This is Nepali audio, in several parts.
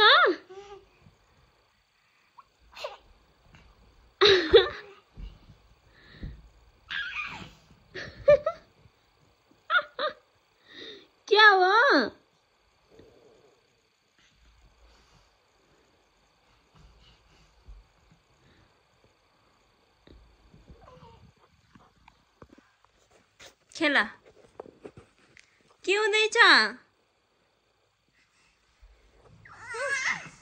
त क्या हो खेला के हुँदैछ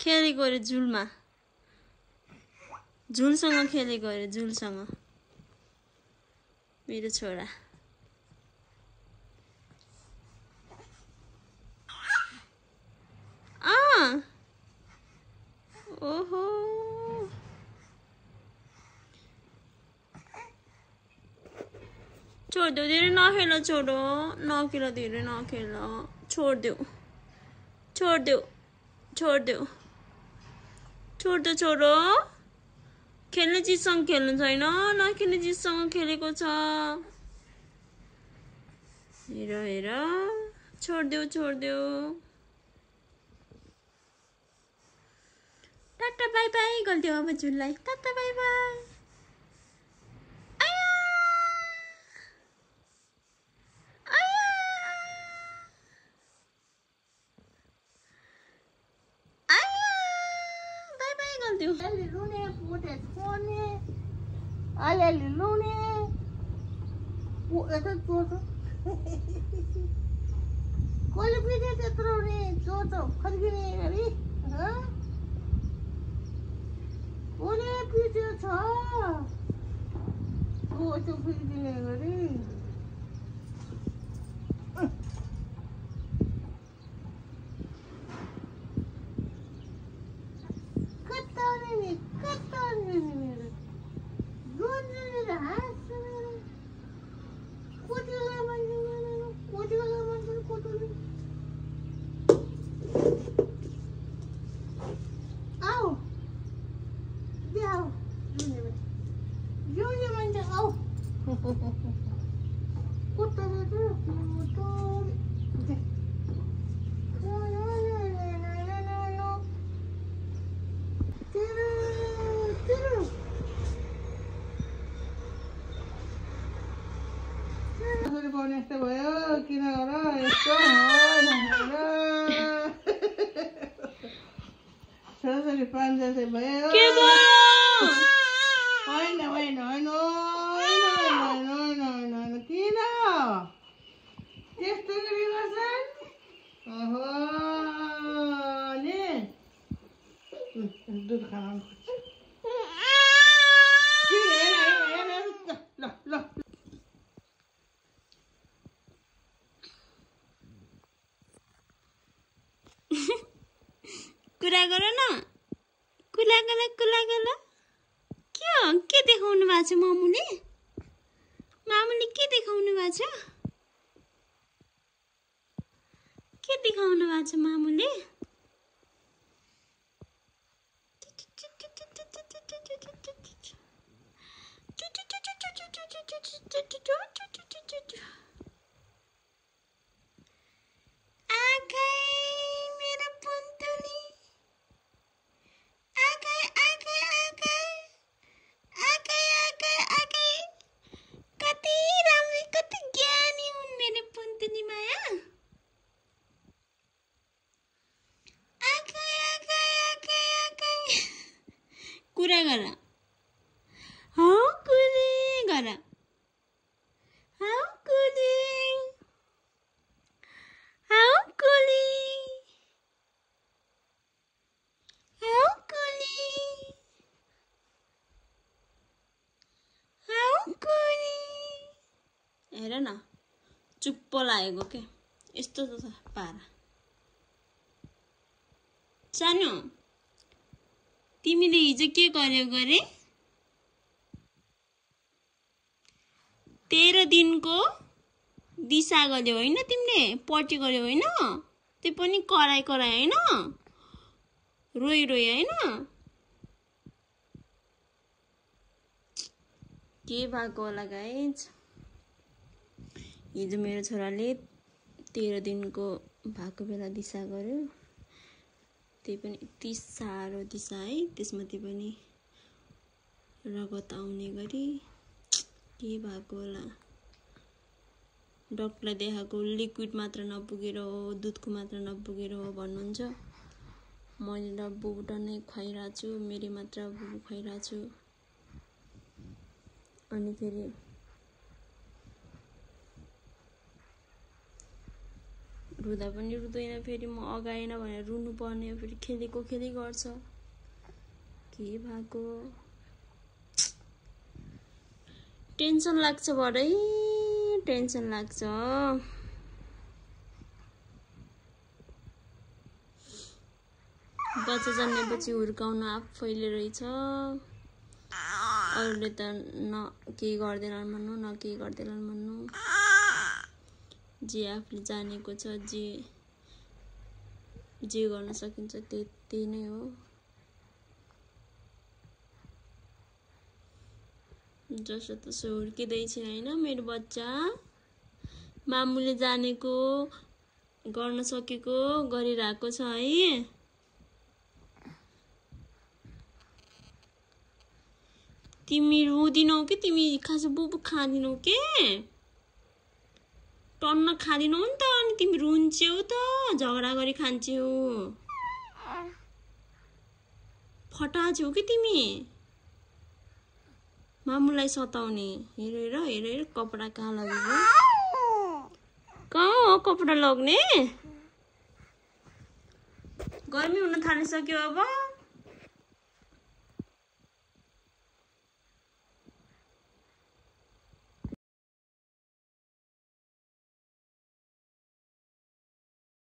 खेलेको अरे झुलमा झुलसँग खेलेको अरे झुलसँग मेरो छोरा ओहो छोड़ दो धेरै नखेल छोडो नखेल धेरै नखेल छोड़ दो छोड़ दो छोड़ दो छोड़ दो छोडो खेल्ने चिजसँग खेल्नु छैन नखेल्ने चिजसँग खेलेको छ हेर हेर छोड़ दो टाटा बाई बाई गल्थ्यो अब झुललाई टाटा बाई बाई छोराछोरी पाँच जस्तै भयो के भयो होइन होइन होइन होइन किन त्यस्तो गरिबस्छन् ओहो नि दुध खान ल ल कुरा गर न कुला गर के हो के देखाउनु भएको छ मामुले के देखाउनु भएको छ के देखाउनु भएको छ मामुले कुरा गर हौ कुली गर हौ कुली हौ कुली हौ कुली हौ कुली हेर न चुप्प लागेको के यस्तो छ पारा सानो तिमीले हिजो के गर्यो गरे 13 दिनको दिशा गर्यो हैन तिमीले पटी गर्यो हैन त्यो पनि कराई हैन रोइ हैन के भएको होला गाइज हिजो मेरो छोराले 13 दिनको भएको बेला दिशा गर्यो त्यही पनि यति साह्रो दिशा है, त्यसमाथि पनि रगत आउने गरी के भएको होला। डक्टरलाई देखाएको लिक्विड मात्र नपुगेर हो, दुधको मात्र नपुगेर हो भन्नुहुन्छ। मैले डब्बुबाट नै खुवाइरहेको छु, मेरो मात्र बुबु खुवाइरहेको छु। अनि फेरि रुँदा पनि रुँदैन, फेरि म अगाएन भनेर रुनु पर्ने, फेरि खेलेको खेली गर्छ। के भएको टेन्सन लाग्छ, बडै टेन्सन लाग्छ। बच्चा जन्मेपछि हुर्काउन आफैले रहेछ, अरूले त न केही गर्दैनन् भन्नु, न केही गर्दैनन् भन्नु। जे आफूले जानेको छ, जे गर्न सकिन्छ त्यही नै हो। जसो तसो हुर्किँदैछ हैन मेरो बच्चा। मामुले जानेको गर्न सकेको गरिरहेको छ है। तिमी रुदिनौ कि, तिमी खास बुबु खादिनौ के? टन्न खादिनौ नि त, अनि तिमी रुन्छौ त, झगडा गरी खान्छौ। फटा छौ कि तिमी? मामुलाई सताउने। हेर हेर हेर कपडा कहाँ लगेको? कहाँ हो कपडा लग्ने? गर्मी हुन थालिसक्यो अब।